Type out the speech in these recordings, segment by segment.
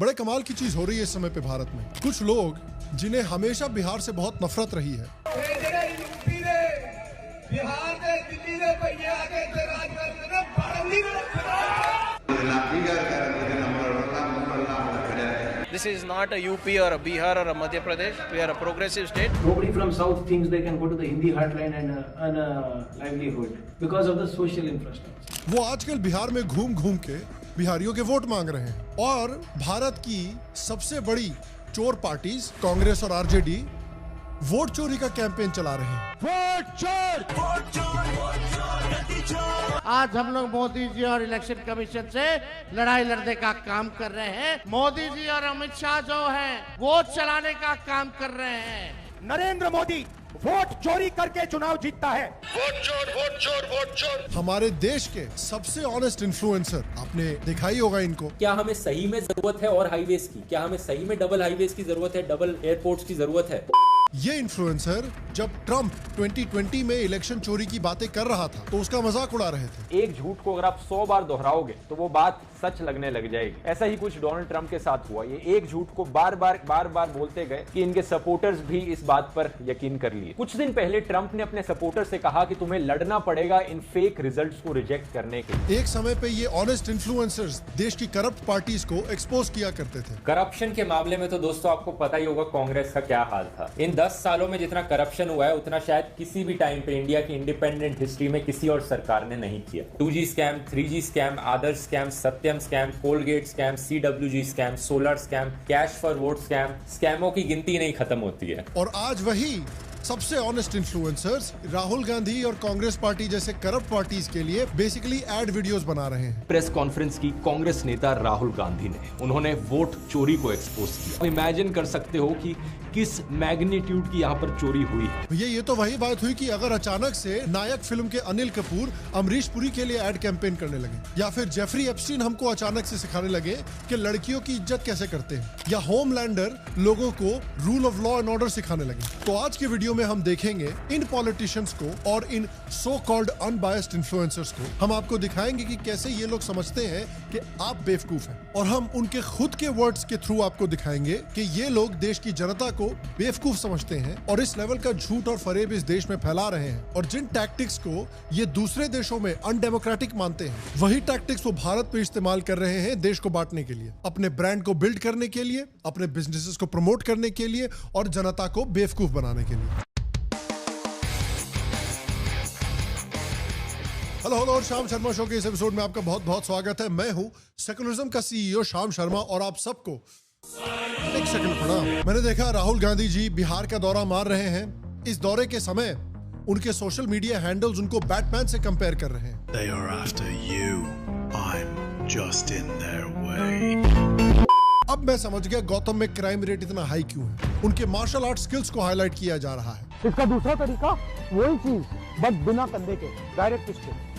बड़े कमाल की चीज हो रही है इस समय पे भारत में। कुछ लोग जिन्हें हमेशा बिहार से बहुत नफरत रही है, This is not a UP or a Bihar or a Madhya Pradesh. We are a progressive state. Nobody from South thinks they can go to the Hindi heartland and earn a livelihood because of the social infrastructure. वो आजकल बिहार में घूम घूम के बिहारियों के vote मांग रहे हैं और भारत की सबसे बड़ी चोर पार्टीज कांग्रेस और आरजेडी वोट चोरी का कैंपेन चला रहे हैं। वोट चोर, वोट चोर, वोट चोर, गति चोर। आज हम लोग मोदी जी और इलेक्शन कमीशन से लड़ाई लड़ने का काम कर रहे हैं। मोदी जी और अमित शाह जो हैं वोट चलाने का काम कर रहे हैं। नरेंद्र मोदी वोट चोरी करके चुनाव जीतता है। वोट चोर, वोट चोर, वोट चोर। हमारे देश के सबसे ऑनेस्ट इन्फ्लुएंसर, आपने देखा ही होगा इनको। क्या हमें सही में जरूरत है और हाईवेज की? क्या हमें सही में डबल हाईवेज की जरूरत है, डबल एयरपोर्ट्स की जरूरत है? ये इन्फ्लुएंसर जब ट्रंप 2020 में इलेक्शन चोरी की बातें कर रहा था तो उसका मजाक उड़ा रहे थे। एक झूठ को अगर आप 100 बार दोहराओगे तो वो बात सच लगने लग जाएगी। ऐसा ही कुछ डोनाल्ड ट्रंप के साथ हुआ। ये एक झूठ को बार बार बोलते गए कि इनके सपोर्टर्स भी इस बात पर यकीन कर लिए। कुछ दिन पहले ट्रंप ने अपने सपोर्टर से कहा कि तुम्हें लड़ना पड़ेगा इन फेक रिजल्ट्स को रिजेक्ट करने के लिए। एक समय पे ये ऑनेस्ट इन्फ्लुएंसर्स देश की करप्ट पार्टीज को एक्सपोज किया करते थे। करप्शन के मामले में तो दोस्तों आपको पता ही होगा कांग्रेस का क्या हाल था। इन 10 सालों में जितना करप्शन हुआ है उतना शायद किसी भी टाइम पे इंडिया की इंडिपेंडेंट हिस्ट्री में किसी और सरकार ने नहीं किया। 2G scam, 3G scam, Adarsh scam, Satyam scam, Coalgate scam, CWG scam, solar scam, cash for vote scam, स्कैमों की गिनती नहीं खत्म होती है। और आज वही सबसे ऑनेस्ट इन्फ्लुएंसर्स राहुल गांधी और कांग्रेस पार्टी जैसे करप्ट पार्टीज के लिए बेसिकली एड वीडियोस बना रहे हैं। प्रेस कॉन्फ्रेंस की कांग्रेस नेता राहुल गांधी ने, उन्होंने वोट चोरी को एक्सपोज किया। इमेजिन कर सकते हो कि किस मैग्नीट्यूड की यहाँ पर चोरी हुई है। भैया ये तो वही बात हुई कि अगर अचानक से नायक फिल्म के अनिल कपूर अमरीश पुरी के लिए एड कैंपेन करने लगे, या फिर जेफरी एप्स्टीन हमको अचानक से सिखाने लगे कि लड़कियों की इज्जत कैसे करते हैं, या होमलैंडर लोगों को rule of law and order सिखाने लगे। तो आज के वीडियो में हम देखेंगे इन पॉलिटिशियंस को और इन सो कॉल्ड अनबायस्ड इन्फ्लुएंसर्स को। हम आपको दिखाएंगे कि कैसे ये लोग समझते हैं कि आप बेवकूफ हैं, और हम उनके खुद के वर्ड्स के थ्रू आपको दिखाएंगे कि ये लोग देश की जनता को बेवकूफ समझते हैं और इस लेवल का झूठ और फरेब इस देश में फैला रहे हैं। और जिन टैक्टिक्स को ये दूसरे देशों में अनडेमोक्रेटिक मानते हैं, वही टैक्टिक्स वो भारत पे इस्तेमाल कर रहे हैं देश को बांटने के लिए, अपने ब्रांड को बिल्ड करने के लिए, अपने बिजनेसेस को प्रमोट करने के लिए और जनता को बेवकूफ बनाने के लिए। हेलो और शाम शर्मा शो के इस एपिसोड में आपका बहुत बहुत स्वागत है। मैं हूं सेकुलरिज्म का CEO शाम शर्मा और आप सबको एक सेकंड प्रणाम। मैंने देखा राहुल गांधी जी बिहार का दौरा मार रहे हैं। इस दौरे के समय उनके सोशल मीडिया हैंडल्स उनको बैटमैन से कंपेयर कर रहे हैं। They are after you. I'm just in their way. अब मैं समझ गया गौतम में क्राइम रेट इतना हाई क्यों है। उनके मार्शल आर्ट स्किल्स को हाईलाइट किया जा रहा है। इसका दूसरा तरीका वही चीज, बट बिना कंधे के, डायरेक्ट स्ट्रोक।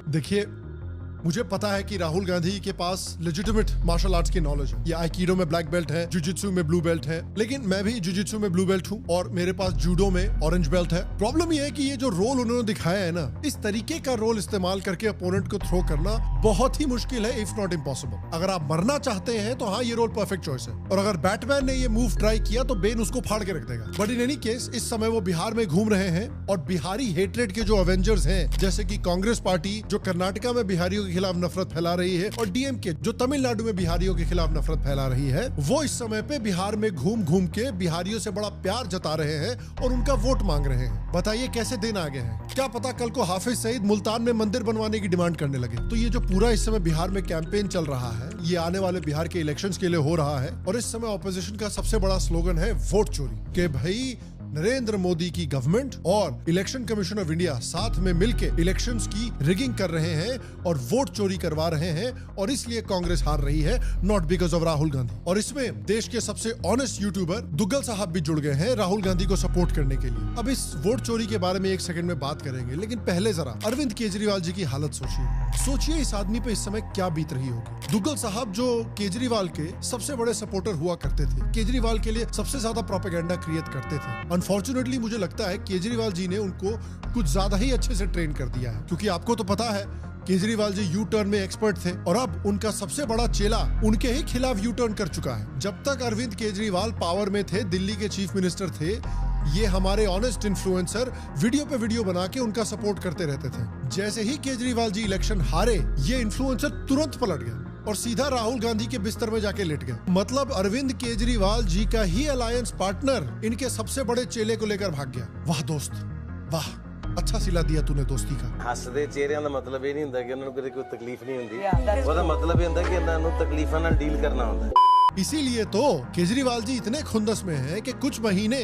देखिए, मुझे पता है कि राहुल गांधी के पास लेजिटिमेट मार्शल आर्ट्स की नॉलेज है। ये आइकिडो में ब्लैक बेल्ट है, जुजित्सु में ब्लू बेल्ट है, लेकिन मैं भी जुजित्सु में ब्लू बेल्ट हूँ और मेरे पास जूडो में ऑरेंज बेल्ट है। प्रॉब्लम ये है कि ये जो रोल उन्होंने दिखाया है ना, इस तरीके का रोल इस्तेमाल करके अपोनेंट को थ्रो करना बहुत ही मुश्किल है, इफ नॉट इम्पॉसिबल। अगर आप मरना चाहते हैं तो हाँ, ये रोल परफेक्ट चॉइस है। और अगर बैटमैन ने ये मूव ट्राई किया तो बेन उसको फाड़ के रख देगा। बट इन एनी केस इस समय वो बिहार में घूम रहे हैं और बिहारी हेट्रेड के जो अवेंजर्स हैं, जैसे कि कांग्रेस पार्टी जो कर्नाटका में बिहारियों के खिलाफ नफरत फैला रही है और DMK जो तमिलनाडु में बिहारियों के खिलाफ नफरत फैला रही है, वो इस समय पे बिहार में घूम घूम के बिहारियों से बड़ा प्यार जता रहे हैं और उनका वोट मांग रहे हैं। बताइए कैसे दिन आ गए हैं। क्या पता कल को हाफिज सईद मुल्तान में मंदिर बनवाने की डिमांड करने लगे। तो ये जो पूरा इस समय बिहार में कैंपेन चल रहा है, ये आने वाले बिहार के इलेक्शंस के लिए हो रहा है। और इस समय ऑपोजिशन का सबसे बड़ा स्लोगन है वोट चोरी, कि भाई नरेंद्र मोदी की गवर्नमेंट और इलेक्शन कमीशन ऑफ इंडिया साथ में मिलके इलेक्शंस की रिगिंग कर रहे हैं और वोट चोरी करवा रहे हैं, और इसलिए कांग्रेस हार रही है, not because of Rahul Gandhi. और इसमें देश के सबसे ऑनेस्ट यूट्यूबर दुग्गल साहब भी जुड़ गए हैं राहुल गांधी को सपोर्ट करने के लिए। अब इस वोट चोरी के बारे में एक सेकंड में बात करेंगे, लेकिन पहले जरा अरविंद केजरीवाल जी की हालत सोचिए इस आदमी पे इस समय क्या बीत रही होगी। दुग्गल साहब जो केजरीवाल के सबसे बड़े सपोर्टर हुआ करते थे, केजरीवाल के लिए सबसे ज्यादा प्रोपेगेंडा क्रिएट करते थे। अनफॉर्चुनेटली मुझे लगता है केजरीवाल जी ने उनको कुछ ज्यादा ही अच्छे से ट्रेन कर दिया है, क्योंकि आपको तो पता है केजरीवाल जी यू टर्न में एक्सपर्ट थे और अब उनका सबसे बड़ा चेला उनके ही खिलाफ यू टर्न कर चुका है। जब तक अरविंद केजरीवाल पावर में थे, दिल्ली के चीफ मिनिस्टर थे, ये हमारे ऑनेस्ट इन्फ्लुएंसर वीडियो पे वीडियो बना के उनका सपोर्ट करते रहते थे। जैसे ही केजरीवाल जी इलेक्शन हारे, ये इन्फ्लुएंसर तुरंत पलट गया और सीधा राहुल गांधी के बिस्तर में जाके लेट गया। मतलब अरविंद केजरीवाल जी का ही अलायंस पार्टनर इनके सबसे बड़े चेले को लेकर भाग गया। वाह दोस्त, वाह, अच्छा सिला दिया तूने दोस्ती का। हसदे चेहरिਆਂ ਦਾ ਮਤਲਬ ਇਹ ਨਹੀਂ ਹੁੰਦਾ ਕਿ ਉਹਨਾਂ ਨੂੰ ਕੋਈ ਤਕਲੀਫ ਨਹੀਂ ਹੁੰਦੀ, ਉਹਦਾ ਮਤਲਬ ਇਹ ਹੁੰਦਾ ਕਿ ਇਹਨਾਂ ਨੂੰ ਤਕਲੀਫਾਂ ਨਾਲ ਡੀਲ ਕਰਨਾ ਹੁੰਦਾ। इसीलिए तो केजरीवाल जी इतने खुंदस में हैं कि कुछ महीने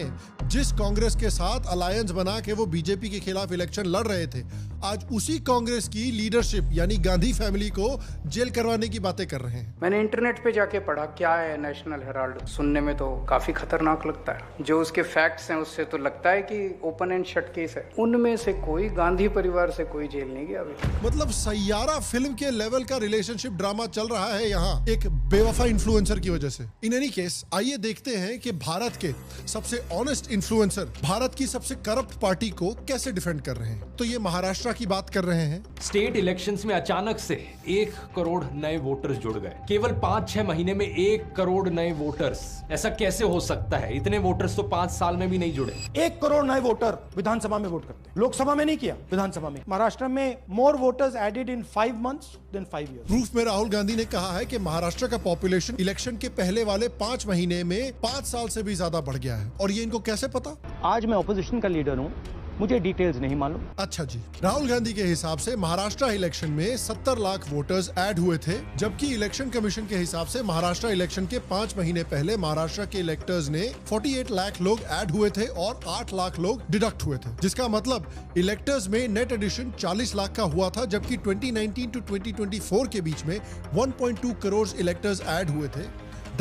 जिस कांग्रेस के साथ अलायंस बना के वो बीजेपी के खिलाफ इलेक्शन लड़ रहे थे, आज उसी कांग्रेस की लीडरशिप यानी गांधी फैमिली को जेल करवाने की बातें कर रहे हैं। मैंने इंटरनेट पे जाके पढ़ा क्या है नेशनल हेराल्ड। सुनने में तो काफी खतरनाक लगता है। जो उसके फैक्ट्स हैं उससे तो लगता है कि ओपन एंड शट केस है। उनमें से कोई गांधी परिवार से कोई जेल नहीं गया अभी। मतलब सैयारा फिल्म के लेवल का रिलेशनशिप ड्रामा चल रहा है यहाँ एक बेवफा इन्फ्लुएंसर की वजह से। इन एनी केस, आइए देखते हैं कि भारत के सबसे ऑनेस्ट इन्फ्लुएंसर भारत की सबसे करप्ट पार्टी को कैसे डिफेंड कर रहे हैं। तो ये महाराष्ट्र की बात कर रहे हैं। स्टेट इलेक्शंस में अचानक से 1 करोड़ नए वोटर्स जुड़ गए। केवल 5-6 महीने में 1 करोड़ नए वोटर्स। ऐसा कैसे हो सकता है? इतने वोटर्स तो 5 साल में भी नहीं जुड़े। 1 करोड़ नए वोटर विधानसभा में वोट करते, लोकसभा में नहीं किया, विधानसभा में। महाराष्ट्र में more voters added in 5 months than 5 years। Proof में राहुल गांधी ने कहा है कि महाराष्ट्र का पॉपुलेशन इलेक्शन के पहले वाले 5 महीने में 5 साल से भी ज्यादा बढ़ गया है। और ये इनको कैसे पता? आज मैं ऑपोजिशन का लीडर हूँ, मुझे डिटेल्स नहीं मालूम। अच्छा जी, राहुल गांधी के हिसाब से महाराष्ट्र इलेक्शन में 70 लाख वोटर्स ऐड हुए थे, जबकि इलेक्शन कमीशन के हिसाब से महाराष्ट्र इलेक्शन के 5 महीने पहले महाराष्ट्र के इलेक्टर्स ने 48 लाख लोग ऐड हुए थे और 8 लाख लोग डिडक्ट हुए थे। जिसका मतलब इलेक्टर्स में नेट एडिशन 40 लाख का हुआ था, जबकि 2019 to 2024 के बीच में 1.2 करोड़ इलेक्टर्स ऐड हुए थे।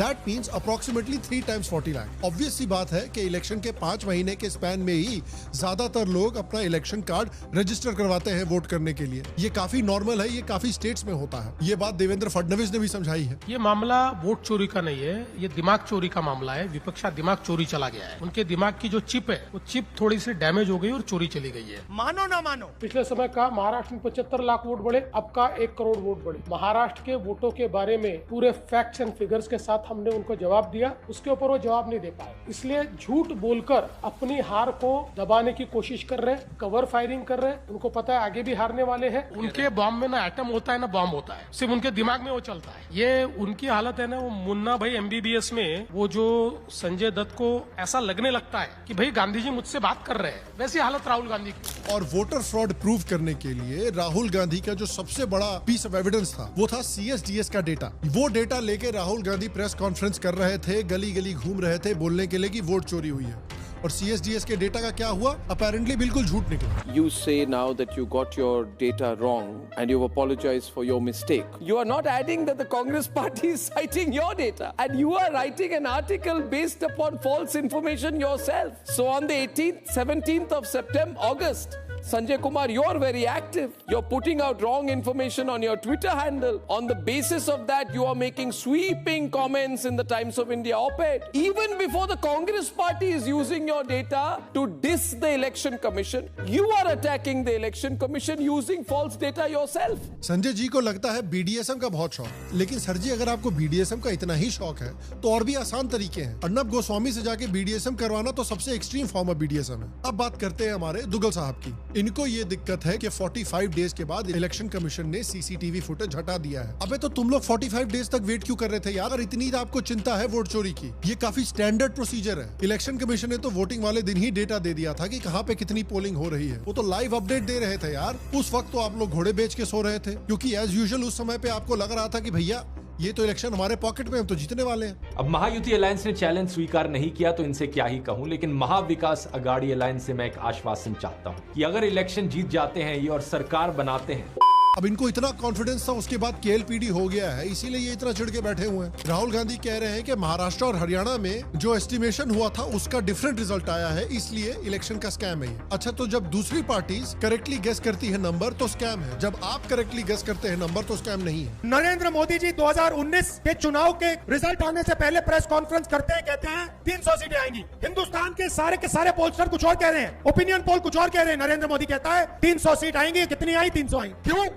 That means approximately 3 times 40 lakh. Obvious सी बात है कि इलेक्शन के 5 महीने के स्पैन में ही ज्यादातर लोग अपना इलेक्शन कार्ड रजिस्टर करवाते हैं वोट करने के लिए। ये काफी नॉर्मल है, ये काफी स्टेट्स में होता है। ये बात देवेंद्र फडणवीस ने भी समझाई है। ये मामला वोट चोरी का नहीं है, ये दिमाग चोरी का मामला है। विपक्ष का दिमाग चोरी चला गया है। उनके दिमाग की जो चिप है, वो चिप थोड़ी सी डैमेज हो गई और चोरी चली गई है। मानो ना मानो, पिछले समय का महाराष्ट्र में 75 लाख वोट बढ़े, अब का 1 करोड़ वोट बढ़े। महाराष्ट्र के वोटों के बारे में पूरे फैक्ट्स एंड फिगर्स के साथ हमने उनको जवाब दिया, उसके ऊपर वो जवाब नहीं दे पाए। इसलिए झूठ बोलकर अपनी हार को दबाने की कोशिश कर रहे हैं, कवर फायरिंग कर रहे हैं। उनको पता है आगे भी हारने वाले हैं। उनके बॉम्ब में ना एटम होता है ना बॉम्ब होता है, सिर्फ उनके दिमाग में वो चलता है। ये उनकी हालत है ना, वो मुन्ना भाई MBBS में वो जो संजय दत्त को ऐसा लगने लगता है कि भाई गांधी जी मुझसे बात कर रहे हैं, वैसी हालत राहुल गांधी की। और वोटर फ्रॉड प्रूव करने के लिए राहुल गांधी का जो सबसे बड़ा पीस ऑफ एविडेंस था, वो था CSDS का डेटा। वो डेटा लेके राहुल गांधी प्रेस कॉन्फ्रेंस कर रहे थे, गली गली घूम रहे थे बोलने के लिए कि वोट चोरी हुई है। और CSDS के डेटा का क्या हुआ? अपेरेंटली बिल्कुल झूठ निकला। You say now that you got your data wrong and you've apologized for your mistake. You are not adding that the Congress party is citing your data and you are writing an article based upon false information yourself. So on the 18th, 17th of September, August, Sanjay Kumar, you're very active. You're putting out wrong information on your Twitter handle. On the basis of that, you are making sweeping comments in the Times of India op-ed. Even before the Congress party is using your data to diss the Election Commission, you are attacking the Election Commission using false data yourself. Sanjay ji को लगता है BDSM का बहुत शौक, लेकिन sir जी अगर आपको BDSM का इतना ही शौक है तो और भी आसान तरीके हैं। अर्नब गोस्वामी से जाके BDSM करवाना तो सबसे एक्सट्रीम फॉर्म ऑफ BDSM है। अब बात करते हैं हमारे दुग्गल साहब की। इनको ये दिक्कत है कि 45 डेज के बाद इलेक्शन कमीशन ने CCTV फुटेज हटा दिया है। अबे तो तुम लोग 45 डेज तक वेट क्यों कर रहे थे यार? अगर इतनी आपको चिंता है वोट चोरी की, ये काफी स्टैंडर्ड प्रोसीजर है। इलेक्शन कमीशन ने तो वोटिंग वाले दिन ही डेटा दे दिया था कि कहाँ पे कितनी पोलिंग हो रही है। वो तो लाइव अपडेट दे रहे थे यार। उस वक्त तो आप लोग घोड़े बेच के सो रहे थे, क्योंकि एज यूजुअल उस समय पे आपको लग रहा था कि भैया ये तो इलेक्शन हमारे पॉकेट में, हम तो जीतने वाले हैं। अब महायुति अलायंस ने चैलेंज स्वीकार नहीं किया तो इनसे क्या ही कहूं, लेकिन महाविकास अघाड़ी अलायंस से मैं एक आश्वासन चाहता हूं कि अगर इलेक्शन जीत जाते हैं ये और सरकार बनाते हैं। अब इनको इतना कॉन्फिडेंस था, उसके बाद KLPD हो गया है, इसीलिए ये इतना चिढ़ के बैठे हुए हैं। राहुल गांधी कह रहे हैं कि महाराष्ट्र और हरियाणा में जो एस्टिमेशन हुआ था उसका डिफरेंट रिजल्ट आया है, इसलिए इलेक्शन का स्कैम है। अच्छा, तो जब दूसरी पार्टीज करेक्टली गेस करती है नंबर तो स्कैम है, जब आप करेक्टली गेस करते हैं नंबर तो स्कैम नहीं है। नरेंद्र मोदी जी 2019 के चुनाव के रिजल्ट आने से पहले प्रेस कॉन्फ्रेंस करते हैं, कहते हैं 300 सीटें आएंगी। हिंदुस्तान के सारे पोलस्टर कुछ और कह रहे हैं, ओपिनियन पोल कुछ और कह रहे हैं। नरेंद्र मोदी कहता है 300 सीट आएंगी। कितनी आई? 300 आई। क्यों?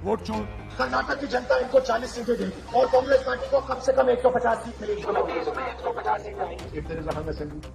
वोट चोर। कर्नाटक की जनता इनको 40 सीटें देगी और कांग्रेस पार्टी को कम से कम 150 सीट मिलेगी।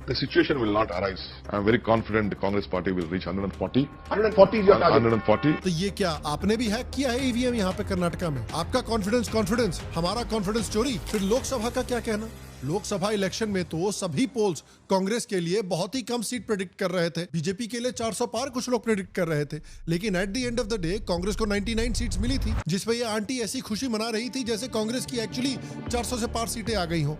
The situation will not arise. I am very confident the Congress party will reach 140. 140 is your target. 140. तो ये क्या आपने भी हैक किया है ईवीएम यहाँ पे कर्नाटका में? आपका कॉन्फिडेंस, हमारा कॉन्फिडेंस चोरी। फिर लोकसभा का क्या कहना? लोकसभा इलेक्शन में तो सभी पोल्स कांग्रेस के लिए बहुत ही कम सीट प्रेडिक्ट कर रहे थे, बीजेपी के लिए 400 पार कुछ लोग प्रेडिक्ट कर रहे थे, लेकिन at the end of the day Congress को 99 सीट्स मिली थी, जिस पे ये आंटी ऐसी खुशी मना रही थी जैसे कांग्रेस की एक्चुअली 400 से पार सीटें आ गई हो।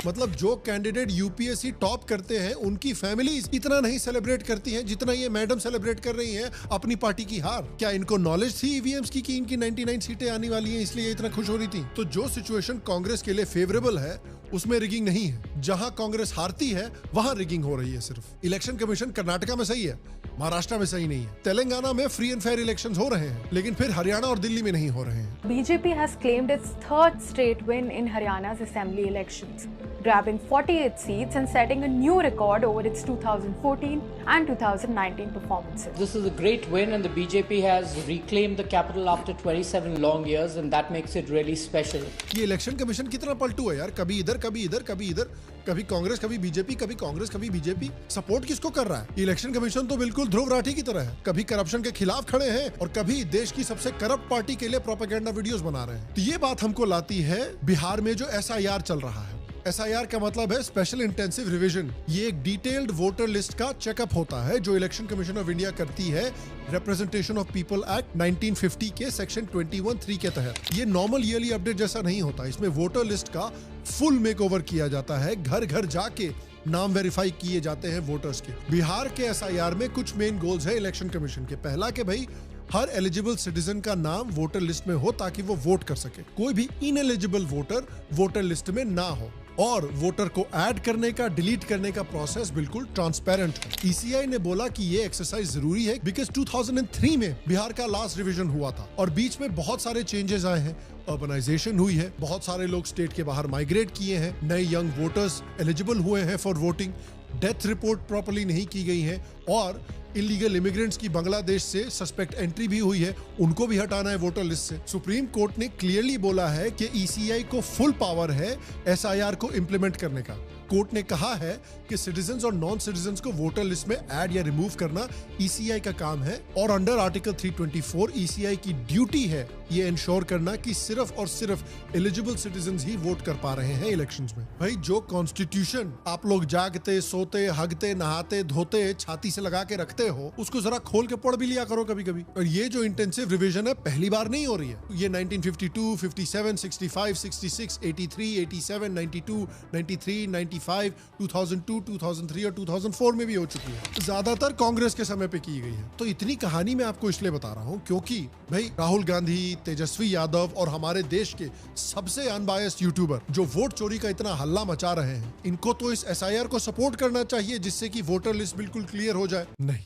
मतलब जो कैंडिडेट यूपीएससी टॉप करते हैं उनकी फैमिलीज इतना नहीं सेलिब्रेट करती हैं जितना ये मैडम सेलिब्रेट कर रही हैं अपनी पार्टी की हार। क्या इनको नॉलेज थी ईवीएम्स की कि इनकी 99 सीटें आने वाली हैं इसलिए इतना खुश हो रही थी? तो जो सिचुएशन कांग्रेस के लिए फेवरेबल है उसमें रिगिंग नहीं है, जहां कांग्रेस हारती है वहां रिगिंग हो रही है सिर्फ। इलेक्शन कमीशन कर्नाटका में सही है, महाराष्ट्र में सही नहीं है, तेलंगाना में फ्री एंड फेयर इलेक्शंस हो रहे हैं, लेकिन फिर हरियाणा और दिल्ली में नहीं हो रहे हैं। BJP has claimed its third straight win in Haryana's assembly elections, grabbing 48 seats and setting a new record over its 2014 and 2019 performances. This is a great win and the BJP has reclaimed the capital after 27 long years and that makes it really special. ये election commission कितना पलटू है यार, कभी इधर कभी इधर कभी इधर, कभी कांग्रेस कभी बीजेपी, कभी कांग्रेस कभी बीजेपी। सपोर्ट किसको कर रहा है? इलेक्शन कमीशन तो बिल्कुल ध्रुव राठी की तरह है, कभी करप्शन के खिलाफ खड़े हैं और कभी देश की सबसे करप्ट पार्टी के लिए प्रोपेगेंडा वीडियोस बना रहे हैं। तो ये बात हमको लाती है बिहार में जो SIR चल रहा है। SIR का मतलब है स्पेशल इंटेंसिव रिवीजन। ये एक डिटेल्ड वोटर लिस्ट का चेकअप होता है जो इलेक्शन कमीशन ऑफ इंडिया करती है रिप्रेजेंटेशन ऑफ पीपल एक्ट 1950 के सेक्शन 21(3) के तहत। ये नॉर्मल ईयरली अपडेट जैसा नहीं होता, इसमें वोटर लिस्ट का फुल मेकओवर किया जाता है, घर घर जाके नाम वेरीफाई किए जाते हैं वोटर्स के। बिहार के SIR में कुछ मेन गोल्स है इलेक्शन कमीशन के। पहला कि भाई हर एलिजिबल सिटीजन का नाम वोटर लिस्ट में हो ताकि वो वोट कर सके, कोई भी इनएलिजिबल वोटर वोटर लिस्ट में ना हो, और वोटर को ऐड करने का डिलीट करने का प्रोसेस बिल्कुल ट्रांसपेरेंट हो। ECI ने बोला कि ये एक्सरसाइज जरूरी है बिकॉज 2003 में बिहार का लास्ट रिवीजन हुआ था और बीच में बहुत सारे चेंजेस आए हैं, अर्बनाइजेशन हुई है, बहुत सारे लोग स्टेट के बाहर माइग्रेट किए हैं, नए यंग वोटर्स एलिजिबल हुए हैं for voting, death report properly नहीं की गई है, और इलीगल इमिग्रेंट्स की बांग्लादेश से सस्पेक्ट एंट्री भी हुई है, उनको भी हटाना है वोटर लिस्ट से। सुप्रीम कोर्ट ने क्लियरली बोला है कि ECI को फुल पावर है SIR को इंप्लीमेंट करने का। कोर्ट ने कहा है कि सिटीजन्स और नॉन सिटीजन्स को वोटर लिस्ट में ऐड या रिमूव करना ECI का काम है, और अंडर आर्टिकल 324 ECI की ड्यूटी है ये इंश्योर करना कि सिर्फ और सिर्फ एलिजिबल सिटीजन्स ही वोट कर पा रहे हैं इलेक्शंस में। भाई जो कॉन्स्टिट्यूशन आप लोग जागते सोते हगते नहाते धोते छाती से लगा के रखते हो उसको जरा खोल के पढ़ भी लिया करो कभी कभी। और ये जो इंटेंसिव रिवीजन है पहली बार नहीं हो रही है, ये 1952, 57, 65, 66, 83, 87, 92, 93, 95, 2002, 2003 और 2004 में भी हो चुकी है, ज्यादातर कांग्रेस के समय पे की गई है। तो इतनी कहानी मैं आपको इसलिए बता रहा हूँ क्योंकि भाई राहुल गांधी, तेजस्वी यादव और हमारे देश के सबसे अनबायस्ड यूट्यूबर जो वोट चोरी का इतना हल्ला मचा रहे हैं, इनको तो इस SIR को सपोर्ट करना चाहिए जिससे कि वोटर लिस्ट बिल्कुल क्लियर हो जाए। नहीं,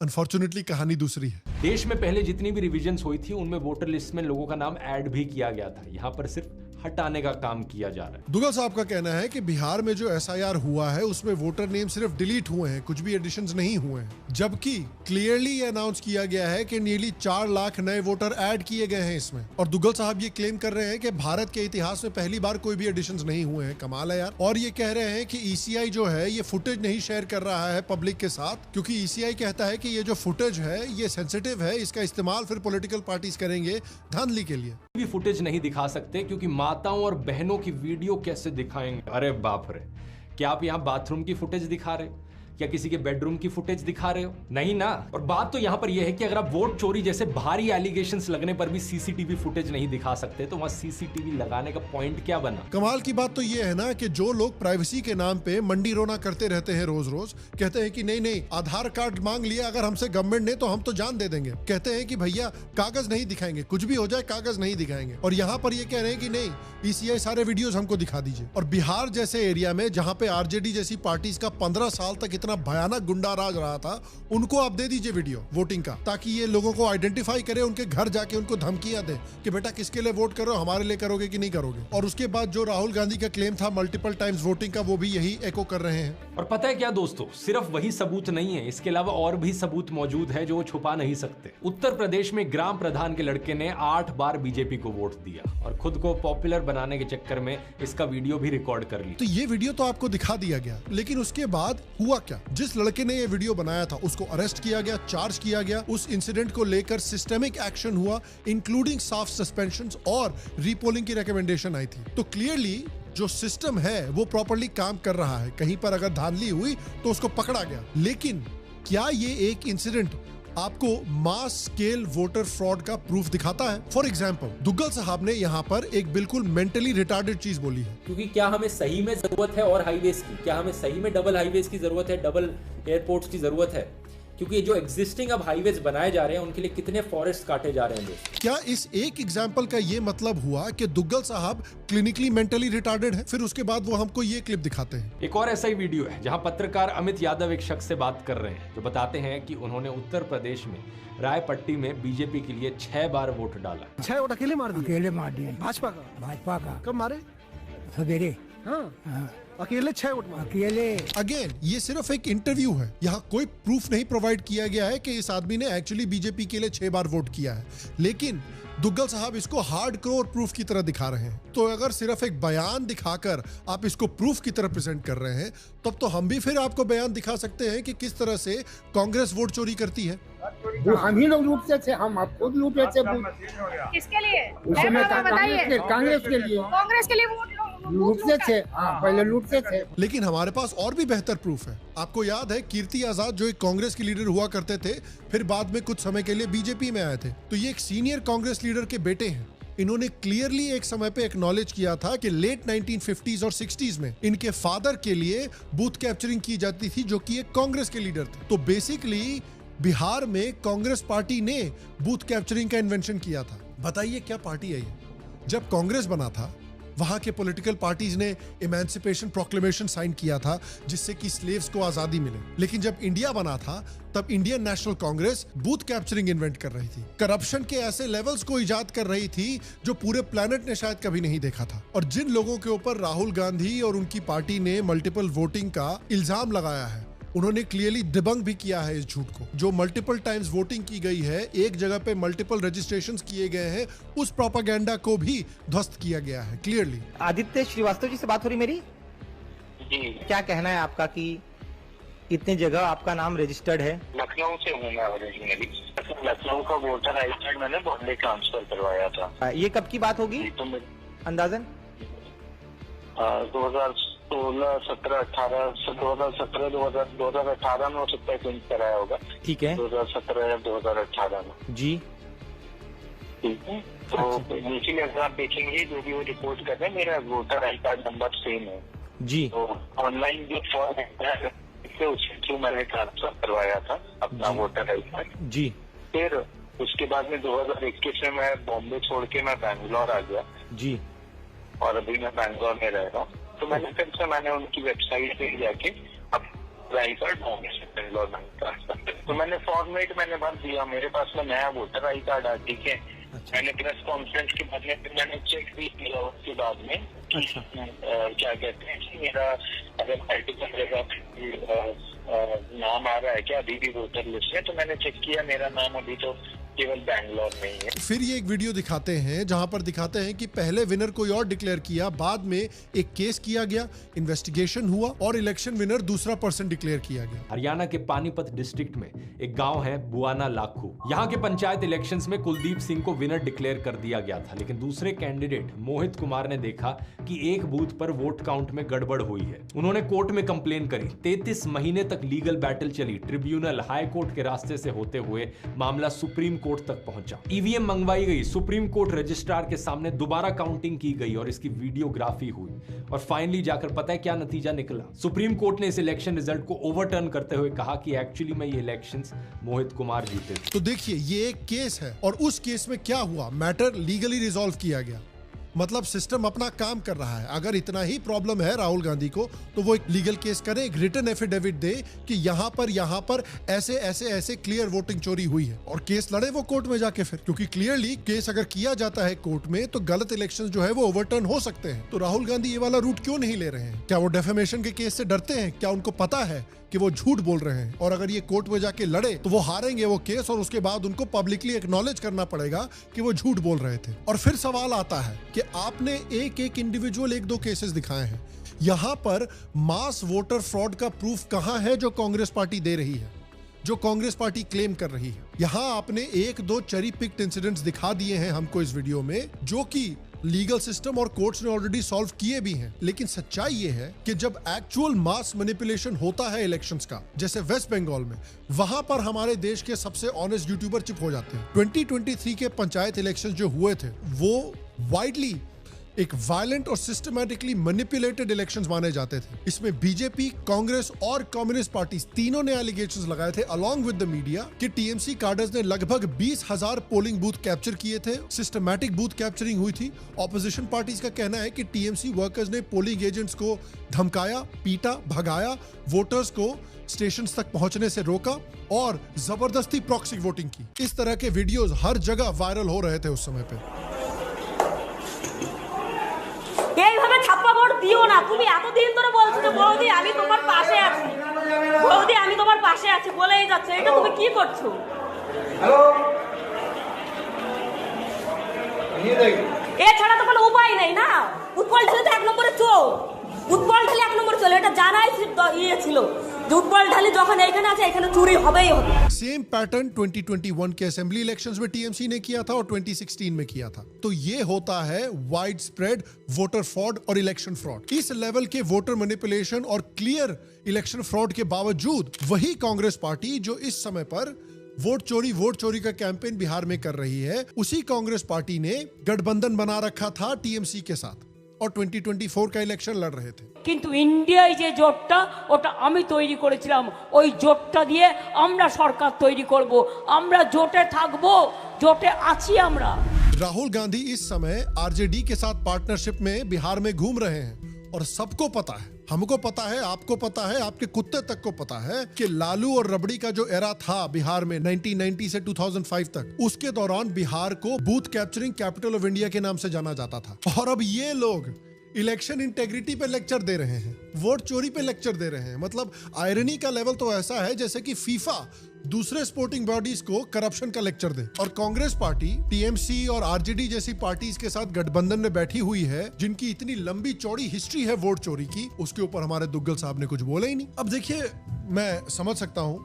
अनफॉर्चुनेटली कहानी दूसरी है। देश में पहले जितनी भी रिविजन्स हुई थी उनमें वोटर लिस्ट में लोगों का नाम ऐड भी किया गया था, यहाँ पर सिर्फ हटाने का काम किया जा रहा है। दुगल साहब का कहना है कि बिहार में जो SIR हुआ है उसमें वोटर नेम सिर्फ डिलीट हुए हैं, कुछ भी एडिशंस नहीं हुए हैं, जबकि क्लियरली ये अनाउंस किया गया है कि नियरली 4 लाख नए वोटर ऐड किए गए हैं इसमें। और दुगल साहब ये क्लेम कर रहे हैं कि भारत के इतिहास में पहली बार कोई भी एडिशंस नहीं हुए हैं। कमाल है यार। और ये कह रहे हैं कि ECI जो है ये फुटेज नहीं शेयर कर रहा है पब्लिक के साथ, क्योंकि ECI कहता है कि ये जो फुटेज है ये सेंसिटिव है, इसका इस्तेमाल फिर पॉलिटिकल पार्टीज करेंगे धांधली के लिए। भी फुटेज नहीं दिखा सकते क्योंकि माताओं और बहनों की वीडियो कैसे दिखाएंगे? अरे बाप रे, क्या आप यहाँ बाथरूम की फुटेज दिखा रहे हो? क्या किसी के बेडरूम की फुटेज दिखा रहे हो? नहीं ना। और बात तो यहाँ पर यह है कि अगर आप वोट चोरी जैसे भारी एलिगेशंस लगने पर भी CCTV फुटेज नहीं दिखा सकते तो वहाँ CCTV लगाने का पॉइंट क्या बना? कमाल की बात तो ये है ना कि जो लोग प्राइवेसी के नाम पे मंडी रोना करते रहते हैं रोज रोज, कहते हैं कि नहीं नहीं आधार कार्ड मांग लिया अगर हमसे गवर्नमेंट ने तो हम तो जान दे देंगे, कहते हैं कि भैया कागज नहीं दिखाएंगे, कुछ भी हो जाए कागज नहीं दिखाएंगे। और यहाँ पर ये कह रहे हैं कि नहीं ECI सारे वीडियोस हमको दिखा दीजिए। और बिहार जैसे एरिया में जहाँ पे RJD जैसी पार्टीज का 15 साल तक इतना इतना भयानक गुंडा राज रहा था, उनको आप दे दीजिए वीडियो वोटिंग का, ताकि ये लोगों को आइडेंटिफाई करे, उनके घर जाके उनको धमकियां दे कि बेटा किसके लिए वोट करो, हमारे लिए करोगे कि नहीं करोगे। और उसके बाद जो राहुल गांधी का क्लेम था मल्टीपल टाइम्स वोटिंग का, वो भी यही एको कर रहे हैं। और पता है क्या दोस्तों, सिर्फ वही सबूत नहीं है, इसके अलावा और भी सबूत मौजूद है जो वो छुपा नहीं सकते। उत्तर प्रदेश में ग्राम प्रधान के लड़के ने 8 बार बीजेपी को वोट दिया और खुद को पॉपुलर बनाने के चक्कर में इसका वीडियो भी रिकॉर्ड कर ली। तो ये वीडियो तो आपको दिखा दिया गया, लेकिन उसके बाद हुआ क्या? जिस लड़के ने ये वीडियो बनाया था उसको अरेस्ट किया गया, चार्ज किया गया, उस इंसिडेंट को लेकर सिस्टेमिक एक्शन हुआ, इंक्लूडिंग सॉफ्ट सस्पेंशंस और रीपोलिंग की रिकमेंडेशन आई थी। तो क्लियरली जो सिस्टम है वो प्रॉपर्ली काम कर रहा है। कहीं पर अगर धांधली हुई तो उसको पकड़ा गया। लेकिन क्या ये एक इंसिडेंट आपको मास स्केल वोटर फ्रॉड का प्रूफ दिखाता है? फॉर एग्जाम्पल, दुग्गल साहब ने यहाँ पर एक बिल्कुल मेंटली रिटार्डेड चीज बोली है। क्योंकि क्या हमें सही में जरूरत है और हाईवेज की? क्या हमें सही में डबल हाईवेज की जरूरत है, डबल एयरपोर्ट्स की जरूरत है? क्योंकि जो एग्जिस्टिंग अब हाईवेज बनाए जा रहे हैं उनके लिए कितने फॉरेस्ट काटे जा रहे हैं दोस्त। क्या इस एक एग्जाम्पल का ये मतलब हुआ कि दुग्गल साहब क्लिनिकली मेंटली रिटार्डेड है? फिर उसके बाद वो हमको ये क्लिप दिखाते हैं। एक और ऐसा ही वीडियो है जहां पत्रकार अमित यादव एक शख्स से बात कर रहे हैं जो बताते हैं कि उन्होंने उत्तर प्रदेश में रायपट्टी में बीजेपी के लिए 6 बार वोट डाला। 6 वोट अकेले मार दिए? अकेले मार दिए। भाजपा का कब मारे? सवेरे। हाँ। अकेले 6 वोट मारे? अकेले। अगेन ये सिर्फ एक इंटरव्यू है, यहाँ कोई प्रूफ नहीं प्रोवाइड किया गया है कि इस आदमी ने एक्चुअली बीजेपी के लिए 6 बार वोट किया है। लेकिन दुग्गल साहब इसको हार्डकोर प्रूफ की तरह दिखा रहे हैं। तो अगर सिर्फ एक बयान दिखाकर आप इसको प्रूफ की तरह प्रेजेंट कर रहे हैं, तब तो हम भी फिर आपको बयान दिखा सकते हैं कि किस तरह से कांग्रेस वोट चोरी करती है। हम ही लोग लूटते थे, हम आपको लूटे थे। किसके लिए? कांग्रेस के लिए। कांग्रेस के लिए वोट लूटते थे। पहले लूटते थे। लेकिन हमारे पास और भी बेहतर प्रूफ है। आपको याद है कीर्ति आजाद जो एक कांग्रेस के लीडर हुआ करते थे, फिर बाद में कुछ समय के लिए बीजेपी में आए थे। तो ये एक सीनियर कांग्रेस लीडर के बेटे हैं। इन्होंने क्लियरली एक समय पे एक्नॉलेज किया था कि लेट 1950s और 60s में इनके फादर के लिए बूथ कैप्चरिंग की जाती थी, जो कि एक कांग्रेस के लीडर थे। तो बेसिकली बिहार में कांग्रेस पार्टी ने बूथ कैप्चरिंग का इन्वेंशन किया था। बताइए क्या पार्टी है ये? जब कांग्रेस बना था वहां के पॉलिटिकल पार्टीज ने इमेंसिपेशन प्रोक्लेमेशन साइन किया था, जिससे कि स्लेव्स को आजादी मिले। लेकिन जब इंडिया बना था तब Indian national Congress booth capturing invent कर रही थी, करप्शन के ऐसे लेवल्स को इजाद कर रही थी जो पूरे प्लेनेट ने शायद कभी नहीं देखा था। और जिन लोगों के ऊपर राहुल गांधी और उनकी पार्टी ने मल्टीपल वोटिंग का इल्जाम लगाया है, उन्होंने क्लियरली डिबंक भी किया है इस झूठ को। जो मल्टीपल टाइम्स वोटिंग की गई है, एक जगह पे मल्टीपल रजिस्ट्रेशंस किए गए हैं, उस प्रोपेगेंडा को भी ध्वस्त किया गया है क्लियरली। आदित्य श्रीवास्तव जी से बात हो रही मेरी? जी। क्या कहना है आपका कि इतने जगह आपका नाम रजिस्टर्ड है? लखनऊ से हूँ मैं ओरिजिनली। लखनऊ का वोटर आई कार्ड मैंने बॉम्बे ट्रांसफर करवाया था। ये कब की बात होगी अंदाजन? 2016, 17, 18, 2017, 2018 में हो सकता है क्लिक कराया होगा। ठीक है। 2017 या 2018 में। जी ठीक है। तो इसीलिए अगर आप देखेंगे जो भी वो रिपोर्ट कर रहे हैं, मेरा voter I card number same है जी। तो ऑनलाइन जो फॉर्म है उसके थ्रू मैंने ट्रांसफर करवाया था अपना वोटर आई कार्ड जी। फिर उसके बाद में 2021 में मैं बॉम्बे छोड़ के मैं बैंगलोर आ गया जी। और अभी मैं बैंगलोर में रह रहा हूँ। तो मैंने फिर से मैंने उनकी वेबसाइट पे जाके अब आई कार्ड बॉम्बे से बैंगलोर में ट्रांसफर, तो मैंने फॉर्मेट मैंने भर दिया। मेरे पास में नया वोटर आई कार्ड आ, ठीक है। मैंने प्रेस कॉन्फ्रेंस के बाद में मैंने चेक भी किया उसके बाद में क्या कहते हैं कि मेरा अगर मल्टीपल जगह नाम आ रहा है क्या अभी भी वोटर लिस्ट में, तो मैंने चेक किया मेरा नाम अभी तो केवल बैंगलोर में ही है। फिर ये एक वीडियो दिखाते हैं जहां पर दिखाते हैं कि पहले विनर कोई और डिक्लेयर किया, बाद में एक केस किया गया, इन्वेस्टिगेशन हुआ और इलेक्शन विनर दूसरा पर्सन डिक्लेयर किया गया। हरियाणा के पानीपत डिस्ट्रिक्ट में एक गांव है बुआना लाखू। यहाँ के पंचायत इलेक्शंस में कुलदीप सिंह को विनर डिक्लेयर कर दिया गया था, लेकिन दूसरे कैंडिडेट मोहित कुमार ने देखा कि एक बूथ पर वोट काउंट में गड़बड़ हुई है। उन्होंने कोर्ट में कंप्लेन करी। 33 महीने तक लीगल बैटल चली। ट्रिब्यूनल हाई कोर्ट के रास्ते से होते हुए मामला सुप्रीम कोर्ट तक पहुंचा। ईवीएम मंगवाई गई, सुप्रीम कोर्ट रजिस्ट्रार के सामने दोबारा काउंटिंग की गई और इसकी वीडियोग्राफी हुई और फाइनली जाकर पता है क्या नतीजा निकला? सुप्रीम कोर्ट ने इस इलेक्शन रिजल्ट को ओवरटर्न करते हुए कहा कि एक्चुअली में ये इलेक्शंस मोहित कुमार जीते थे। तो देखिए ये एक केस है और उस केस में क्या हुआ, मैटर लीगली रिजॉल्व किया गया। मतलब सिस्टम अपना काम कर रहा है। अगर इतना ही प्रॉब्लम है राहुल गांधी को तो वो एक लीगल केस करे, एक रिटन एफिडेविट दे कि यहाँ पर ऐसे ऐसे ऐसे क्लियर वोटिंग चोरी हुई है, और केस लड़े वो कोर्ट में जाके फिर, क्योंकि क्लियरली केस अगर किया जाता है कोर्ट में तो गलत इलेक्शंस जो है वो ओवरटर्न हो सकते हैं। तो राहुल गांधी ये वाला रूट क्यों नहीं ले रहे हैं? क्या वो डेफेमेशन के केस से डरते हैं? क्या उनको पता है कि वो झूठ बोल रहे हैं, और अगर ये कोर्ट में जाके लड़े तो वो हारेंगे वो केस, और उसके बाद उनको पब्लिकली एक्नॉलेज करना पड़ेगा कि वो झूठ बोल रहे थे। और फिर सवाल आता है कि आपने एक एक इंडिविजुअल 1-2 केसेस दिखाए हैं, यहां पर मास वोटर फ्रॉड का प्रूफ कहां है जो कांग्रेस पार्टी दे रही है, जो कांग्रेस पार्टी क्लेम कर रही है? यहां आपने 1-2 चेरी पिक्ड इंसिडेंट्स दिखा दिए हैं हमको इस वीडियो में, जो कि लीगल सिस्टम और कोर्ट्स ने ऑलरेडी सॉल्व किए भी हैं। लेकिन सच्चाई ये है कि जब एक्चुअल मास मैनिपुलेशन होता है इलेक्शंस का, जैसे वेस्ट बंगाल में, वहां पर हमारे देश के सबसे ऑनेस्ट यूट्यूबर चिप हो जाते हैं। 2023 के पंचायत इलेक्शंस जो हुए थे वो वाइडली एक वायलेंट और सिस्टमैटिकली मैनिपुलेटेड इलेक्शंस माने जाते थे। इसमें बीजेपी, कांग्रेस और कम्युनिस्ट पार्टी तीनों ने एलिगेशंस लगाए थे अलोंग विद द मीडिया कि टीएमसी कार्डर्स ने लगभग 20,000 पोलिंग बूथ कैप्चर किए थे, सिस्टमैटिक बूथ कैप्चरिंग हुई थी। ऑपोजिशन पार्टीज का कहना है कि टीएमसी वर्कर्स ने पोलिंग एजेंट्स को धमकाया, पीटा, भगाया, वोटर्स को स्टेशन तक पहुंचने से रोका और जबरदस्ती प्रॉक्सी वोटिंग की। इस तरह के वीडियोस हर जगह वायरल हो रहे थे उस समय पे। এইভাবে ছাপ্পা ভোট দিও না। তুমি এতদিন ধরে বলছো যে বৌদি আমি তোমার পাশে আছি, বৌদি আমি তোমার পাশে আছি বলেই যাচ্ছে, এটা তুমি কি করছো? এছাড়া তো কোনো উপায় নেই না। উৎপল ছিল তো 1 নম্বরে চোর, উৎপল ঢালি 1 নম্বরে চলে, এটা জানাই ইয়ে ছিল যে উৎপল ঢালি যখন এখানে আছে এখানে চুরি হবেই হবে। सेम पैटर्न 2021 के असेंबली इलेक्शंस में टीएमसी ने किया था और 2016 में किया था। तो ये होता है वाइड स्प्रेड वोटर फ्रॉड और इलेक्शन फ्रॉड। इस लेवल के वोटर मैनिपुलेशन और क्लियर इलेक्शन फ्रॉड के बावजूद वही कांग्रेस पार्टी जो इस समय पर वोट चोरी का कैंपेन बिहार में कर रही है, उसी कांग्रेस पार्टी ने गठबंधन बना रखा था टीएमसी के साथ और 2024 का इलेक्शन लड़ रहे थे। কিন্তু ইন্ডিয়ায় যে জোটটা ওটা আমি তৈরি করেছিলাম, ওই জোটটা দিয়ে আমরা সরকার তৈরি করব, আমরা জোটে থাকবো, জোটে আছি আমরা। राहुल गांधी इस समय आरजेडी के साथ पार्टनरशिप में बिहार में घूम रहे हैं और सबको पता है, हमको पता है, आपको पता है, आपके कुत्ते तक को पता है कि लालू और रबड़ी का जो एरा था बिहार में 1990 से 2005 तक, उसके दौरान बिहार को booth capturing capital of India के नाम से जाना जाता था। और अब ये लोग इलेक्शन इंटेग्रिटी पे लेक्चर दे रहे हैं, वोट चोरी पे लेक्चर दे रहे हैं। मतलब आयरनी का लेवल तो ऐसा है जैसे कि फीफा दूसरे स्पोर्टिंग बॉडीज को करप्शन का लेक्चर दे। और कांग्रेस पार्टी टीएमसी और आरजेडी जैसी पार्टीज के साथ गठबंधन में बैठी हुई है, जिनकी इतनी लंबी चौड़ी हिस्ट्री है वोट चोरी की, उसके ऊपर हमारे दुग्गल साहब ने कुछ बोला ही नहीं। अब देखिए, मैं समझ सकता हूं,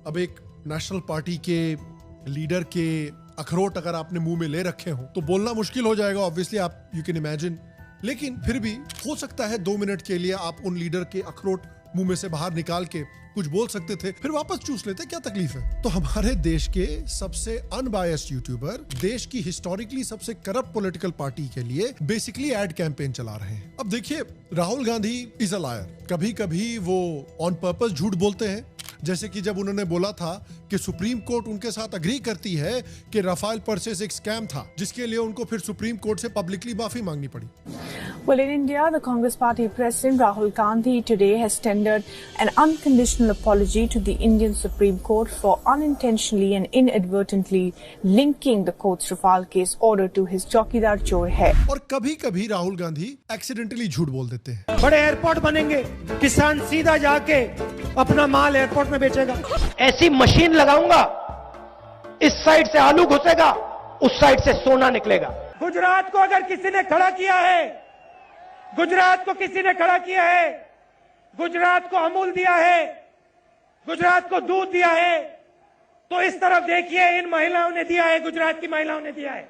अब एक नेशनल पार्टी के लीडर के अखरोट अगर आपने मुंह में ले रखे हो तो बोलना मुश्किल हो जाएगा, ऑब्वियसली आप यू कैन इमेजिन। लेकिन फिर भी हो सकता है 2 मिनट के लिए आप उन लीडर के अखरोट मुंह में से बाहर निकाल के कुछ बोल सकते थे, फिर वापस चूस लेते, क्या तकलीफ है? तो हमारे देश के सबसे अनबायस्ड यूट्यूबर देश की हिस्टोरिकली सबसे करप्ट पॉलिटिकल पार्टी के लिए बेसिकली एड कैंपेन चला रहे हैं। अब देखिए, Rahul Gandhi is a liar. कभी कभी वो ऑन पर्पस झूठ बोलते हैं, जैसे कि जब उन्होंने बोला था कि सुप्रीम कोर्ट उनके साथ अग्री करती है कि राफेल परचेज एक स्कैम था, जिसके लिए उनको फिर सुप्रीम कोर्ट से पब्लिकली माफी मांगनी पड़ी। Well, in India, the Congress Party President Rahul Gandhi today has tendered an unconditional apology to the Indian Supreme Court for unintentionally and inadvertently linking the court's Rafale case order to his चौकीदार चोर है। और कभी-कभी Rahul Gandhi accidentally झूठ बोल देते हैं। बड़े एयरपोर्ट बनेंगे, किसान सीधा जाके अपना माल एयरपोर्ट में बेचेगा। ऐसी मशीन लगाऊंगा, इस साइड से आलू घुसेगा, उस साइड से सोना निकलेगा। गुजरात को अगर किसी ने खड़ा किया है, गुजरात को किसी ने खड़ा किया है, गुजरात को अमूल दिया है, गुजरात को दूध दिया है, तो इस तरफ देखिए, इन महिलाओं ने दिया है, गुजरात की महिलाओं ने दिया है।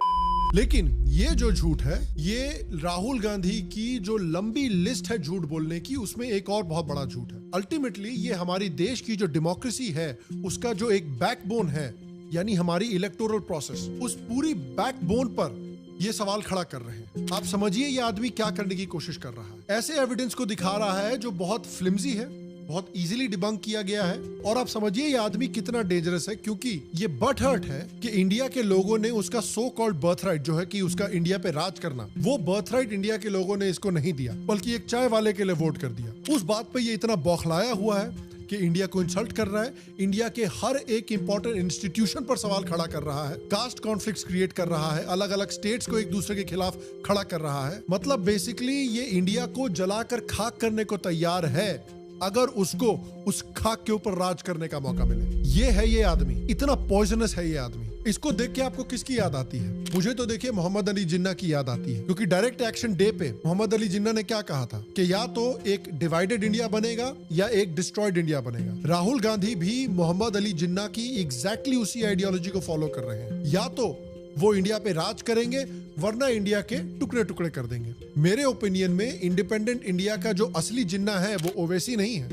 लेकिन ये जो झूठ है, ये राहुल गांधी की जो लंबी लिस्ट है झूठ बोलने की, उसमें एक और बहुत बड़ा झूठ है। अल्टीमेटली ये हमारी देश की जो डेमोक्रेसी है, उसका जो एक बैकबोन है, यानी हमारी इलेक्टोरल प्रोसेस, उस पूरी बैकबोन पर ये सवाल खड़ा कर रहे हैं। आप समझिए ये आदमी क्या करने की कोशिश कर रहा है। ऐसे एविडेंस को दिखा रहा है जो बहुत फ्लिम्जी है, बहुत इजीली डिबंक किया गया है। और आप समझिए ये आदमी कितना डेंजरस है, क्योंकि ये बट हर्ट है कि इंडिया के लोगों ने उसका सो कॉल्ड बर्थराइट जो है कि उसका इंडिया पे राज करना, वो बर्थराइट इंडिया के लोगों ने इसको नहीं दिया, बल्कि एक चाय वाले के लिए वोट कर दिया। उस बात पे ये इतना बौखलाया हुआ है कि इंडिया को इंसल्ट कर रहा है, इंडिया के हर एक इंपॉर्टेंट इंस्टीट्यूशन पर सवाल खड़ा कर रहा है, कास्ट कॉन्फ्लिक्ट्स क्रिएट कर रहा है, अलग अलग स्टेट्स को एक दूसरे के खिलाफ खड़ा कर रहा है। मतलब बेसिकली ये इंडिया को जलाकर खाक करने को तैयार है अगर उसको उस खाक के ऊपर राज करने का मौका मिले। ये है ये आदमी, इतना पॉइजनस है ये आदमी। इसको देख के आपको किसकी याद आती है? मुझे तो देखिए मोहम्मद अली जिन्ना की याद आती है, क्योंकि डायरेक्ट एक्शन डे पे मोहम्मद अली जिन्ना ने क्या कहा था कि या तो एक डिवाइडेड इंडिया बनेगा या एक डिस्ट्रॉयड इंडिया बनेगा। राहुल गांधी भी मोहम्मद अली जिन्ना की एग्जैक्टली उसी आइडियोलॉजी को फॉलो कर रहे हैं। या तो वो इंडिया पे राज करेंगे वरना इंडिया के टुकड़े टुकड़े कर देंगे। मेरे ओपिनियन में इंडिपेंडेंट इंडिया का जो असली जिन्ना है वो ओवैसी नहीं है,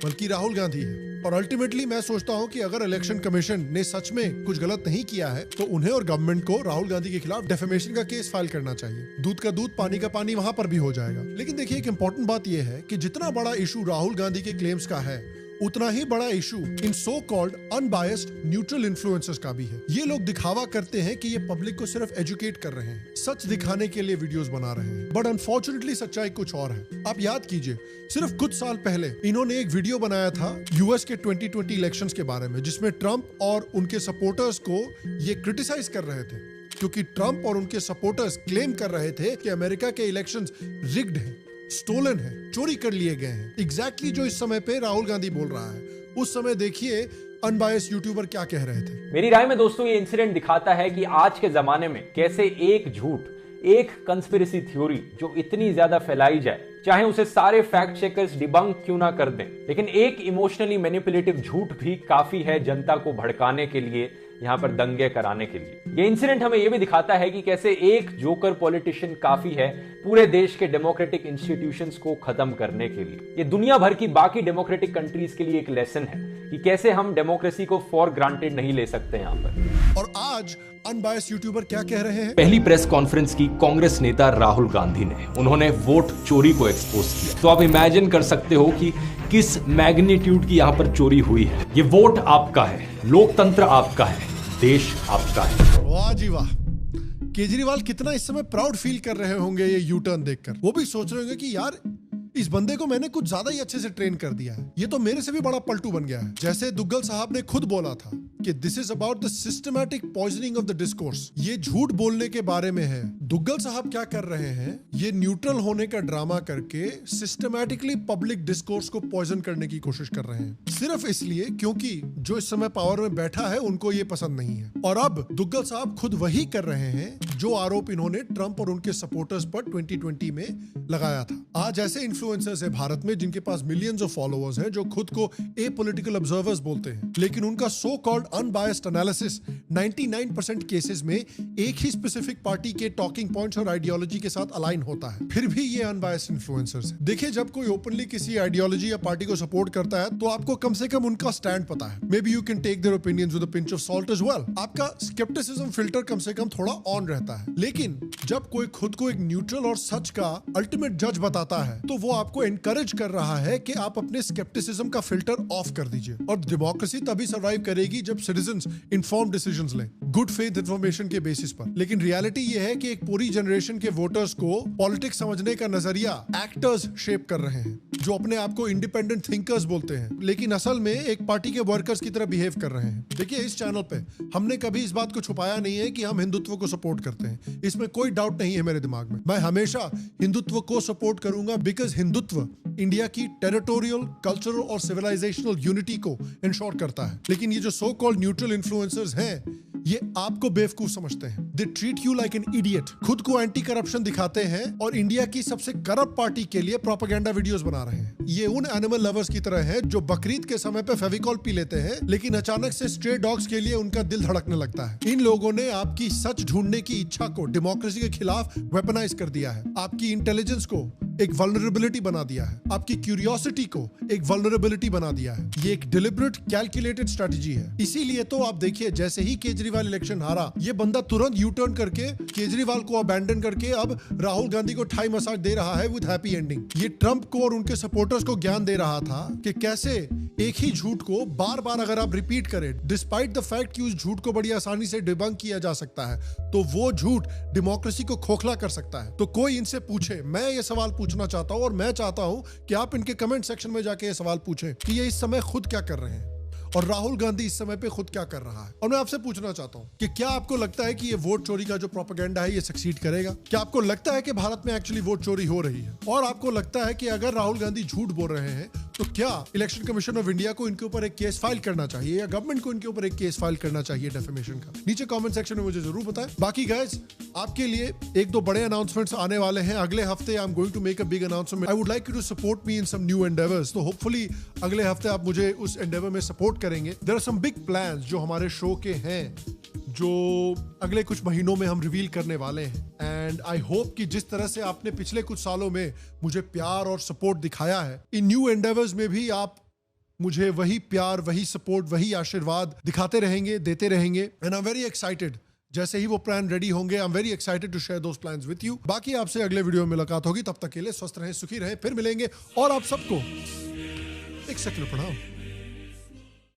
बल्कि राहुल गांधी है। और अल्टीमेटली मैं सोचता हूं कि अगर इलेक्शन कमीशन ने सच में कुछ गलत नहीं किया है तो उन्हें और गवर्नमेंट को राहुल गांधी के खिलाफ डेफेमेशन का केस फाइल करना चाहिए। दूध का दूध पानी का पानी वहां पर भी हो जाएगा। लेकिन देखिए एक इंपॉर्टेंट बात यह है कि जितना बड़ा इशू राहुल गांधी के क्लेम्स का है, उतना ही बड़ा issue in so called unbiased neutral influencers का भी है। ये लोग दिखावा करते हैं कि ये पब्लिक को सिर्फ एजुकेट कर रहे हैं, सच दिखाने के लिए वीडियोस बना रहे हैं, बट अनफॉर्चुनेटली सच्चाई कुछ और है। आप याद कीजिए, सिर्फ कुछ साल पहले इन्होंने एक वीडियो बनाया था यूएस के 2020 इलेक्शंस के बारे में, जिसमें ट्रंप और उनके सपोर्टर्स को ये क्रिटिसाइज कर रहे थे, क्योंकि ट्रंप और उनके सपोर्टर्स क्लेम कर रहे थे कि अमेरिका के इलेक्शंस रिग्ड हैं, स्टोलन है, चोरी कर लिए गए हैं। एग्जैक्टली जो इस समय पे राहुल गांधी बोल रहा है, उस समय देखिए अनबायस्ड यूट्यूबर क्या कह रहे थे। मेरी राय में दोस्तों ये इंसिडेंट दिखाता है कि आज के जमाने में कैसे एक झूठ, एक कंस्पिरेसी थ्योरी जो इतनी ज्यादा फैलाई जाए, चाहे उसे सारे फैक्ट चेकर्स डिबंक क्यों ना कर दें, लेकिन एक इमोशनली मैनिपुलेटिव झूठ भी काफी है जनता को भड़काने के लिए, यहां पर दंगे कराने के लिए। ये इंसिडेंट हमें यह भी दिखाता है कि कैसे एक जोकर पॉलिटिशियन काफी है पूरे देश के डेमोक्रेटिक इंस्टीट्यूशंस को खत्म करने के लिए। ये दुनिया भर की बाकी डेमोक्रेटिक कंट्रीज के लिए एक लेसन है कि कैसे हम डेमोक्रेसी को फॉर ग्रांटेड नहीं ले सकते यहां पर। और आज अनबायस्ड यूट्यूबर क्या कह रहे हैं? पहली प्रेस कॉन्फ्रेंस की कांग्रेस नेता राहुल गांधी ने, उन्होंने वोट चोरी को एक्सपोज किया। तो आप इमेजिन कर सकते हो कि किस मैग्नीट्यूड की यहां पर चोरी हुई है। ये वोट आपका है, लोकतंत्र आपका है, देश आपका है। वाह जी वाह। केजरीवाल कितना इस समय प्राउड फील कर रहे होंगे ये यू टर्न देखकर। वो भी सोच रहे होंगे कि यार इस बंदे को मैंने कुछ ज्यादा ही अच्छे से ट्रेन कर दिया है, ये तो मेरे से भी बड़ा पलटू बन गया है। जैसे दुग्गल साहब ने खुद बोला था कि this is about the systematic poisoning of the discourse. ये झूठ बोलने के बारे में है। दुग्गल साहब क्या कर रहे हैं, ये न्यूट्रल होने का ड्रामा करके सिस्टमैटिकली पब्लिक डिस्कोर्स को पॉइजन करने की कोशिश कर रहे हैं, सिर्फ इसलिए क्योंकि जो इस समय पावर में बैठा है उनको ये पसंद नहीं है। और अब दुग्गल साहब खुद वही कर रहे हैं जो आरोप इन्होंने ट्रंप और उनके सपोर्टर्स पर 2020 में लगाया था। आज ऐसे इन्फ्लुएंसर्स है भारत में जिनके पास मिलियंस ऑफ फॉलोअर्स हैं, जो खुद को एपॉलिटिकल ऑब्जर्वर्स बोलते हैं, लेकिन उनका so called unbiased analysis 99% cases में एक ही स्पेसिफिक पार्टी के टॉकिंग पॉइंट्स और आइडियोलॉजी के साथ अलाइन होता है। फिर भी ये अनबायस्ड इन्फ्लुएंसर्स हैं। देखिए, जब कोई ओपनली किसी आइडियोलॉजी या पार्टी को सपोर्ट करता है तो आपको कम से कम उनका स्टैंड पता है। Maybe you can take their opinions with a pinch of salt as well. आपका स्केप्टिसिज्म फिल्टर कम से कम थोड़ा ऑन रहता है। लेकिन जब कोई खुद को एक न्यूट्रल और सच का अल्टीमेट जज बताता है तो वो आपको एनकरेज कर रहा है कि आप अपने स्केप्टिसिज्म का फिल्टर ऑफ कर दीजिए। और डेमोक्रेसी तभी सर्वाइव करेगी जब सिटीजंस इन्फॉर्म्ड डिसीजंस लें, गुड फेथ इंफॉर्मेशन के बेसिस पर। लेकिन रियलिटी ये है कि एक पूरी जनरेशन के वोटर्स को पॉलिटिक्स समझने का नजरिया एक्टर्स शेप कर रहे हैं, जो अपने आप को इंडिपेंडेंट थिंकर्स बोलते हैं, लेकिन असल में एक पार्टी के वर्कर्स की तरह बिहेव कर रहे हैं। देखिए, इस चैनल पे हमने कभी इस बात को छुपाया नहीं है कि हम हिंदुत्व को सपोर्ट करते हैं, इसमें कोई डाउट नहीं है मेरे दिमाग में। मैं हमेशा हिंदुत्व को सपोर्ट करूंगा बिकॉज हिंदुत्व इंडिया की टेरिटोरियल, कल्चरल और सिविलाइजेशनल यूनिटी को इंश्योर करता है। लेकिन ये जो सो कॉल्ड न्यूट्रल इन्फ्लुएंसर्स हैं, ये आपको बेवकूफ समझते हैं। They treat you like an idiot. खुद को एंटी करप्शन दिखाते हैं और इंडिया की सबसे करप्ट पार्टी के लिए प्रोपेगेंडा वीडियोस बना रहे हैं। ये उन एनिमल लवर्स की तरह है जो बकरीद के समय पे फेविकॉल पी लेते हैं, लेकिन अचानक से स्ट्रे डॉग्स के लिए उनका दिल धड़कने लगता है। इन लोगों ने आपकी सच ढूंढने की इच्छा को डेमोक्रेसी के खिलाफ वेपनाइज कर दिया है। आपकी इंटेलिजेंस को एक वल्नरेबिलिटी बना दिया है, आपकी क्यूरियोसिटी को एक वल्नरेबिलिटी बना दिया है। ये एक डिलिबरेट कैलकुलेटेड स्ट्रेटजी है। इसीलिए तो आप देखिए, जैसे ही केजरीवाल इलेक्शन हारा, ये बंदा तुरंत यू टर्न करके केजरीवाल को अबैंडन करके अब राहुल गांधी को थाई मसाज दे रहा है विद हैप्पी एंडिंग। ये ट्रंप को और उनके सपोर्टर्स को ज्ञान दे रहा था कि कैसे एक ही झूठ को बार बार अगर आप रिपीट करें, डिस्पाइट द फैक्ट कि उस झूठ को बड़ी आसानी से डिबंक किया जा सकता है, तो वो झूठ डेमोक्रेसी को खोखला कर सकता है। तो कोई इनसे पूछे, मैं ये सवाल पूछना चाहता हूं और मैं चाहता हूं कि आप इनके कमेंट सेक्शन में जाके ये सवाल पूछें कि ये इस समय खुद क्या कर रहे हैं और राहुल गांधी इस समय पे खुद क्या कर रहा है। और मैं आपसे पूछना चाहता हूं कि क्या आपको लगता है कि ये वोट चोरी का जो प्रोपेगेंडा है ये सक्सीड करेगा? क्या आपको लगता है कि भारत में एक्चुअली वोट चोरी हो रही है? और आपको लगता है कि अगर राहुल गांधी झूठ बोल रहे हैं तो क्या इलेक्शन कमीशन ऑफ इंडिया को इनके ऊपर एक केस फाइल करना चाहिए या गवर्नमेंट को इनके ऊपर एक केस फाइल करना चाहिए डेफेमेशन का? नीचे कमेंट सेक्शन में मुझे जरूर बताएं। बाकी गाइस, आपके लिए एक दो बड़े अनाउंसमेंट्स आने वाले हैं अगले हफ्ते। I am going to make a big announcement. I would like you to support me in some new endeavours. तो होपफुली अगले हफ्ते आप मुझे उस एंडेवर में सपोर्ट करेंगे। There are some big plans जो हमारे शो के हैं, जो अगले कुछ महीनों में हम रिवील करने वाले हैं। एंड आई होप कि जिस तरह से आपने पिछले कुछ सालों में मुझे प्यार और सपोर्ट दिखाया है, इन न्यू एंडेवर्स में भी आप मुझे वही प्यार, वही सपोर्ट, वही आशीर्वाद दिखाते रहेंगे, देते रहेंगे। And I am very excited. जैसे ही वो प्लान रेडी होंगे, I am very excited to share those plans with you. बाकी आपसे अगले वीडियो में मुलाकात होगी। तब तक के लिए स्वस्थ रहें, सुखी रहें। फिर मिलेंगे और आप सबको एक सेकंड प्रणाम।